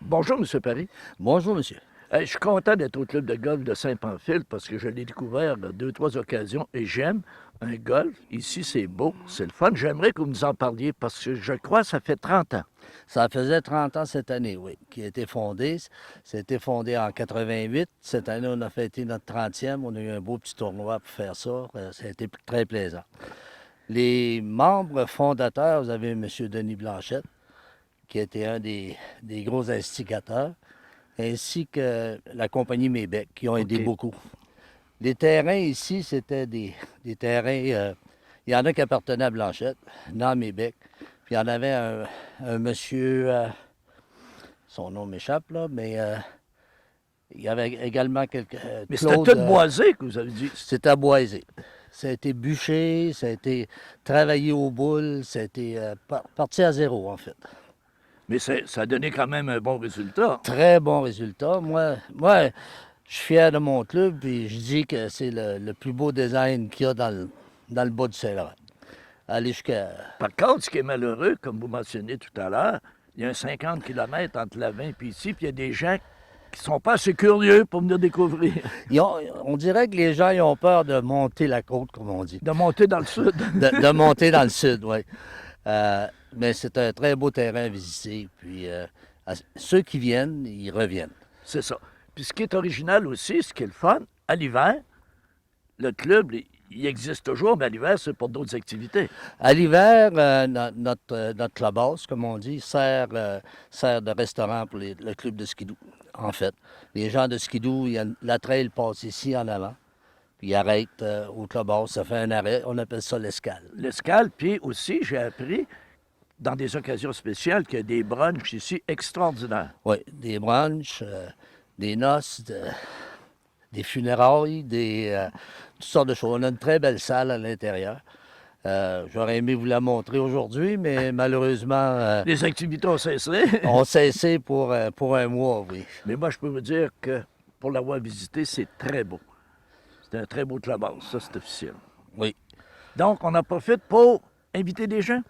Bonjour, M. Paris. Bonjour, monsieur. Je suis content d'être au club de golf de Saint-Pamphile parce que je l'ai découvert à deux, trois occasions et j'aime un golf. Ici, c'est beau, c'est le fun. J'aimerais que vous nous en parliez parce que je crois que ça fait 30 ans. Ça faisait 30 ans cette année, oui, qui a été fondé. Ça a été fondé en 88. Cette année, on a fêté notre 30e. On a eu un beau petit tournoi pour faire ça. Ça a été très plaisant. Les membres fondateurs, vous avez M. Denis Blanchette, qui était un des gros instigateurs, ainsi que la compagnie Mébec, qui ont aidé OK. beaucoup. Les terrains ici, c'était des terrains. Il y en a qui appartenaient à Blanchette, dans Mébec. Puis il y en avait un monsieur, son nom m'échappe, là, mais il y avait également quelques. Mais c'était Claude, tout boisé que vous avez dit. c'était boisé. Ça a été bûché, ça a été travaillé au boule, ça a été parti à zéro, en fait. Mais ça a donné quand même un bon résultat. Très bon résultat. Moi, je suis fier de mon club, puis je dis que c'est le plus beau design qu'il y a dans le bas du Saint-Laurent. Aller jusqu'à. Par contre, ce qui est malheureux, comme vous mentionnez tout à l'heure, il y a un 50 km entre Lavin et ici, puis il y a des gens qui sont pas assez curieux pour venir découvrir, On dirait que les gens ils ont peur de monter la côte, comme on dit. de monter dans le sud. De monter dans le sud, oui. Mais c'est un très beau terrain à visiter. Puis ceux qui viennent, ils reviennent. C'est ça. Puis ce qui est original aussi, ce qui est le fun, à l'hiver, le club, il existe toujours, mais à l'hiver, c'est pour d'autres activités. À l'hiver, notre clubhouse, comme on dit, sert de restaurant pour le club de skidoo, en fait. Les gens de skidoo, la trail passe ici en avant, puis ils arrêtent au clubhouse, ça fait un arrêt, on appelle ça l'escale. L'escale, puis aussi, j'ai appris, dans des occasions spéciales, qu'il y a des brunchs ici extraordinaires. Oui, des brunchs, des noces, des funérailles, toutes sortes de choses. On a une très belle salle à l'intérieur. J'aurais aimé vous la montrer aujourd'hui, mais malheureusement, Les activités ont cessé. on cessé pour un mois, oui. Mais moi, je peux vous dire que pour l'avoir visité, c'est très beau. C'est un très beau clubhouse, ça, c'est officiel. Oui. Donc, on en profite pour inviter des gens.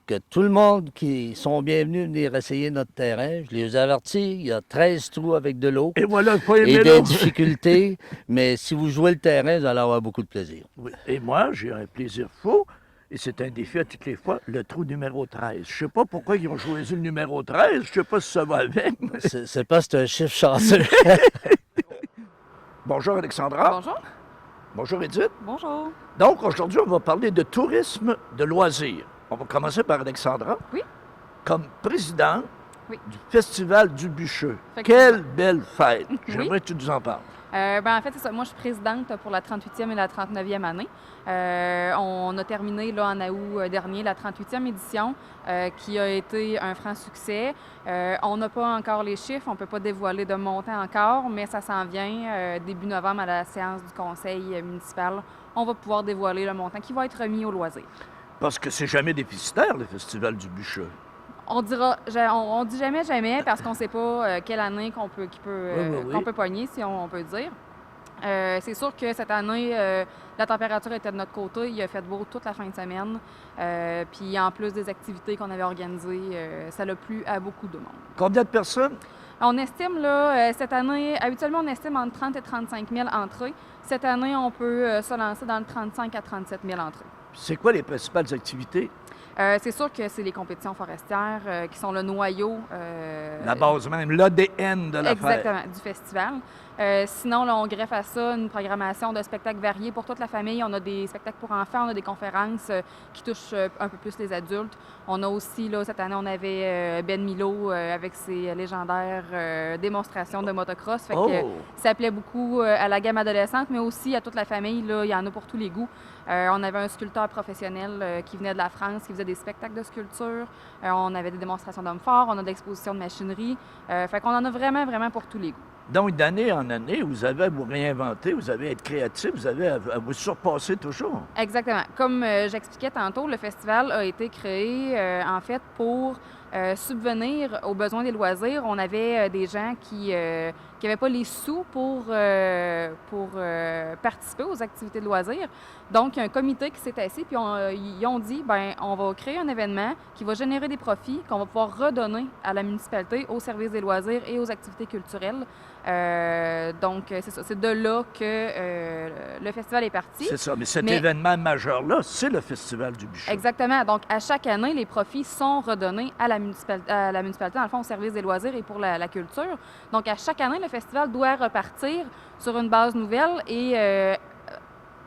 Que tout le monde qui sont bienvenus venir essayer notre terrain, je les avertis, il y a 13 trous avec de l'eau Et voilà, pas et aimer des l'eau. difficultés, mais si vous jouez le terrain, vous allez avoir beaucoup de plaisir. Oui. Et moi, j'ai un plaisir fou, et c'est un défi à toutes les fois, le trou numéro 13. Je sais pas pourquoi ils ont choisi le numéro 13, je sais pas si ça va avec. C'est pas c'est un chiffre chanceux. Bonjour Alexandra. Bonjour. Bonjour Edith. Bonjour. Donc, aujourd'hui, on va parler de tourisme de loisirs. On va commencer par Alexandra. Oui. Comme présidente Oui. du Festival du Bûcheux. Effectivement. Quelle belle fête! Oui. J'aimerais que tu nous en parles. En fait, c'est ça. Moi, je suis présidente pour la 38e et la 39e année. On a terminé là, en août dernier la 38e édition, qui a été un franc succès. On n'a pas encore les chiffres, on ne peut pas dévoiler de montant encore, mais ça s'en vient début novembre à la séance du conseil municipal. On va pouvoir dévoiler le montant qui va être remis au loisir. Parce que c'est jamais déficitaire, le Festival du Bûcheux. On dira, on dit jamais parce qu'on ne sait pas quelle année qu'on peut Oui. peut pogner, si on peut dire. C'est sûr que cette année, la température était de notre côté. Il a fait beau toute la fin de semaine. Puis en plus des activités qu'on avait organisées, ça l'a plu à beaucoup de monde. Combien de personnes? On estime, là, cette année, habituellement, on estime entre 30 et 35 000 entrées. Cette année, on peut se lancer dans le 35 à 37 000 entrées. C'est quoi les principales activités? C'est sûr que c'est les compétitions forestières qui sont le noyau. La base même, l'ADN de l'affaire. Exactement, du festival. Sinon, là, on greffe à ça une programmation de spectacles variés pour toute la famille. On a des spectacles pour enfants, on a des conférences qui touchent un peu plus les adultes. On a aussi, là, cette année, on avait Ben Milo avec ses légendaires démonstrations de motocross. Fait que ça plaît beaucoup à la gamme adolescente, mais aussi à toute la famille. Là, il y en a pour tous les goûts. On avait un sculpteur professionnel qui venait de la France, qui faisait des spectacles de sculpture. On avait des démonstrations d'hommes forts, on a de l'exposition de machinerie. Fait qu'on en a vraiment, vraiment pour tous les goûts. Donc, d'année en année, vous avez à vous réinventer, vous avez à être créatif, vous avez à vous surpasser toujours. Exactement. Comme j'expliquais tantôt, le festival a été créé, en fait, pour subvenir aux besoins des loisirs. On avait des gens qui n'avaient pas les sous pour participer aux activités de loisirs. Donc, il y a un comité qui s'est assis, puis ils ont dit, bien, on va créer un événement qui va générer des profits, qu'on va pouvoir redonner à la municipalité, au service des loisirs et aux activités culturelles. Donc, c'est ça. C'est de là que le festival est parti. C'est ça, mais cet événement majeur-là, c'est le Festival du Bûcher. Exactement. Donc, à chaque année, les profits sont redonnés à la municipalité, dans le fond, au service des loisirs et pour la culture. Donc, à chaque année, le festival doit repartir sur une base nouvelle et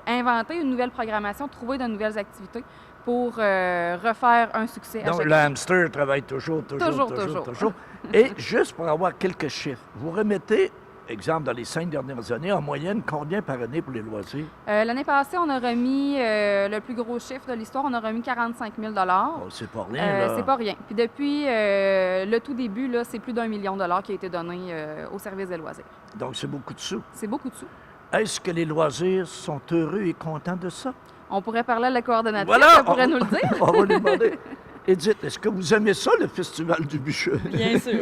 inventer une nouvelle programmation, trouver de nouvelles activités pour refaire un succès. Donc, le hamster travaille toujours. Et juste pour avoir quelques chiffres, vous remettez, exemple, dans les 5 dernières années, en moyenne, combien par année pour les loisirs? L'année passée, on a remis le plus gros chiffre de l'histoire, on a remis 45 000 Oh, c'est pas rien, là. C'est pas rien. Puis depuis le tout début, là, c'est plus d'1 million de dollars qui a été donné au service des loisirs. Donc, c'est beaucoup de sous. C'est beaucoup de sous. Est-ce que les loisirs sont heureux et contents de ça? On pourrait parler à la coordonnatrice, Voilà, elle pourrait nous le dire. On va lui demander. Edith, est-ce que vous aimez ça, le Festival du Bûcher? Bien sûr,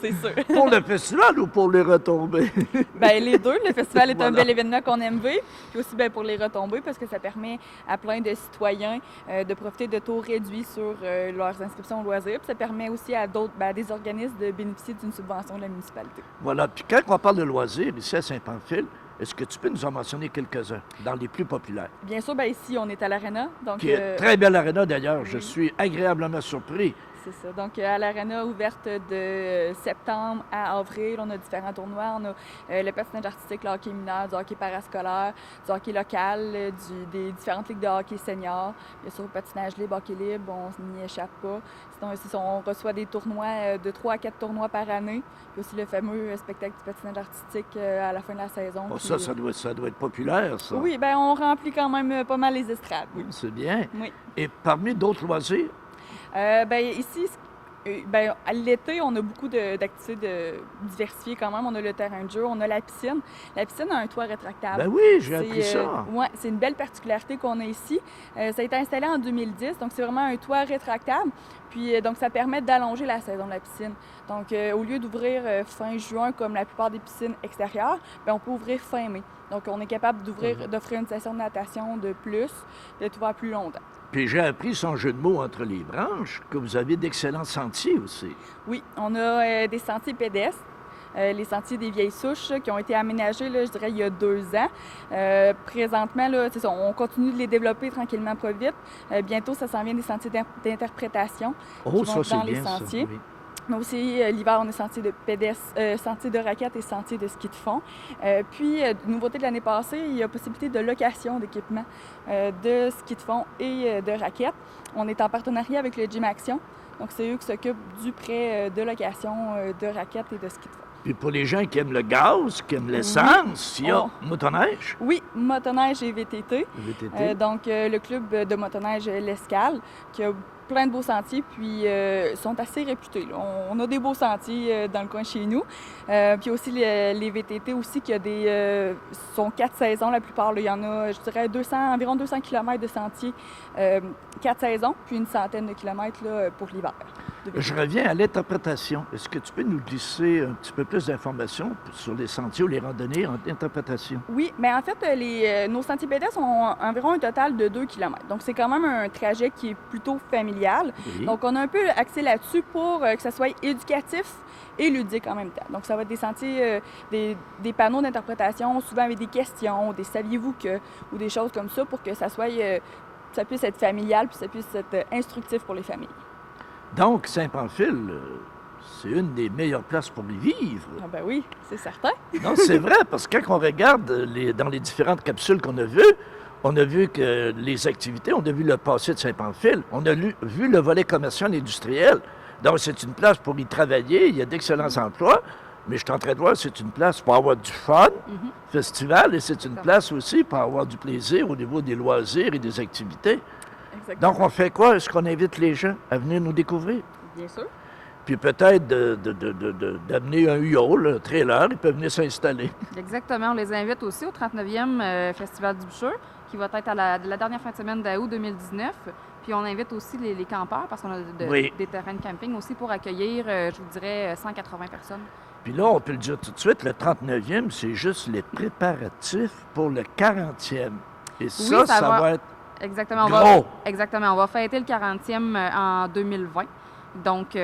c'est sûr. Pour le festival ou pour les retombées? Bien, les deux. Le festival est Voilà. un bel événement qu'on aime vivre. Puis aussi bien pour les retombées parce que ça permet à plein de citoyens de profiter de taux réduits sur leurs inscriptions au loisir. Puis ça permet aussi à d'autres, à des organismes de bénéficier d'une subvention de la municipalité. Voilà. Puis quand on parle de loisirs, ici à Saint-Pamphile, est-ce que tu peux nous en mentionner quelques-uns, dans les plus populaires? Bien sûr, bien ici, on est à l'Arena. Donc, Qui est très belle aréna d'ailleurs. oui. Je suis agréablement surpris. c'est ça. Donc, à l'Arena, ouverte de septembre à avril, on a différents tournois. On a le patinage artistique, le hockey mineur, du hockey parascolaire, du hockey local, des différentes ligues de hockey senior. Bien sûr, patinage libre, hockey libre, on n'y échappe pas. Sinon, aussi, on reçoit des tournois, de 3 à 4 tournois par année. Puis aussi le fameux spectacle du patinage artistique à la fin de la saison. Bon, Puis, ça doit être populaire, ça. oui, bien, on remplit quand même pas mal les estrades. Oui. C'est bien. Oui. Et parmi d'autres loisirs, Bien, ici, ben, à l'été, on a beaucoup d'activités diversifiées quand même. On a le terrain de jeu, on a la piscine. La piscine a un toit rétractable. ben oui, j'ai appris ça. Oui, c'est une belle particularité qu'on a ici. Ça a été installé en 2010, donc c'est vraiment un toit rétractable. Puis, donc, ça permet d'allonger la saison de la piscine. Donc, au lieu d'ouvrir fin juin, comme la plupart des piscines extérieures, bien, on peut ouvrir fin mai. Donc, on est capable d'offrir une session de natation de plus, et d'être ouvert plus longtemps. Puis j'ai appris, sans jeu de mots entre les branches, que vous avez d'excellents sentiers aussi. Oui, on a des sentiers pédestres. Les sentiers des Vieilles Souches qui ont été aménagés, là, je dirais, il y a 2 ans. Présentement, là, c'est ça, on continue de les développer tranquillement, pas vite. Bientôt, ça s'en vient des sentiers d'interprétation qui vont dans les sentiers. Oui. Mais aussi, l'hiver, on a sentiers de pédestres, sentiers de raquettes et sentiers de ski de fond. Puis, nouveauté de l'année passée, il y a possibilité de location d'équipements de ski de fond et de raquettes. On est en partenariat avec le Gym Action. Donc, c'est eux qui s'occupent du prêt de location de raquettes et de ski de fond. Puis pour les gens qui aiment le gaz, qui aiment l'essence, il y a motoneige. Oui, motoneige et VTT. VTT. Donc, le club de motoneige L'Escale, qui a plein de beaux sentiers, puis sont assez réputés, là. On a des beaux sentiers dans le coin chez nous. Puis aussi les VTT aussi, qui a sont 4 saisons la plupart. Là. Il y en a, je dirais, environ 200 km de sentiers, 4 saisons, puis une centaine de kilomètres là, pour l'hiver. Je reviens à l'interprétation. Est-ce que tu peux nous glisser un petit peu plus d'informations sur les sentiers ou les randonnées en interprétation? Oui, mais en fait, nos sentiers pédestres ont environ un total de 2 km. Donc, c'est quand même un trajet qui est plutôt familial. Oui. Donc, on a un peu axé là-dessus pour que ça soit éducatif et ludique en même temps. Donc, ça va être des sentiers, des panneaux d'interprétation, souvent avec des questions, des saviez-vous que, ou des choses comme ça pour que ça puisse être familial puis ça puisse être instructif pour les familles. Donc, Saint-Pamphile, c'est une des meilleures places pour y vivre. Ah ben oui, c'est certain. Non, c'est vrai, parce que quand on regarde dans les différentes capsules qu'on a vues, on a vu que les activités, on a vu le passé de Saint-Pamphile, on a vu le volet commercial et industriel. Donc, c'est une place pour y travailler, il y a d'excellents emplois, mais je suis en train de voir, c'est une place pour avoir du fun, festival, et c'est une place aussi pour avoir du plaisir au niveau des loisirs et des activités. Exactement. Donc, on fait quoi? Est-ce qu'on invite les gens à venir nous découvrir? Bien sûr. Puis peut-être d'amener un U-Haul, un trailer, ils peuvent venir s'installer. Exactement. On les invite aussi au 39e Festival du Bûcher, qui va être à la dernière fin de semaine d'août 2019. Puis on invite aussi les campeurs parce qu'on a Oui. des terrains de camping aussi pour accueillir, je vous dirais, 180 personnes. Puis là, on peut le dire tout de suite, le 39e, c'est juste les préparatifs pour le 40e. Et ça, ça va être Exactement. gros. Exactement. On va fêter le 40e en 2020. Donc,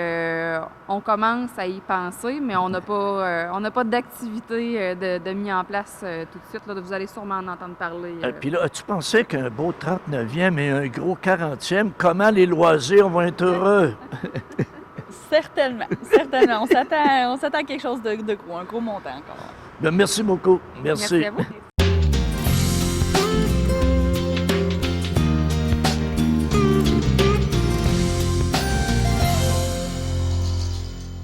on commence à y penser, mais on n'a pas d'activité de mis en place tout de suite. Là, vous allez sûrement en entendre parler. Puis là, as-tu pensé qu'un beau 39e et un gros 40e, comment les loisirs vont être heureux? Certainement, certainement. On s'attend à quelque chose de gros, un gros montant encore. Bien, merci beaucoup. Merci à vous.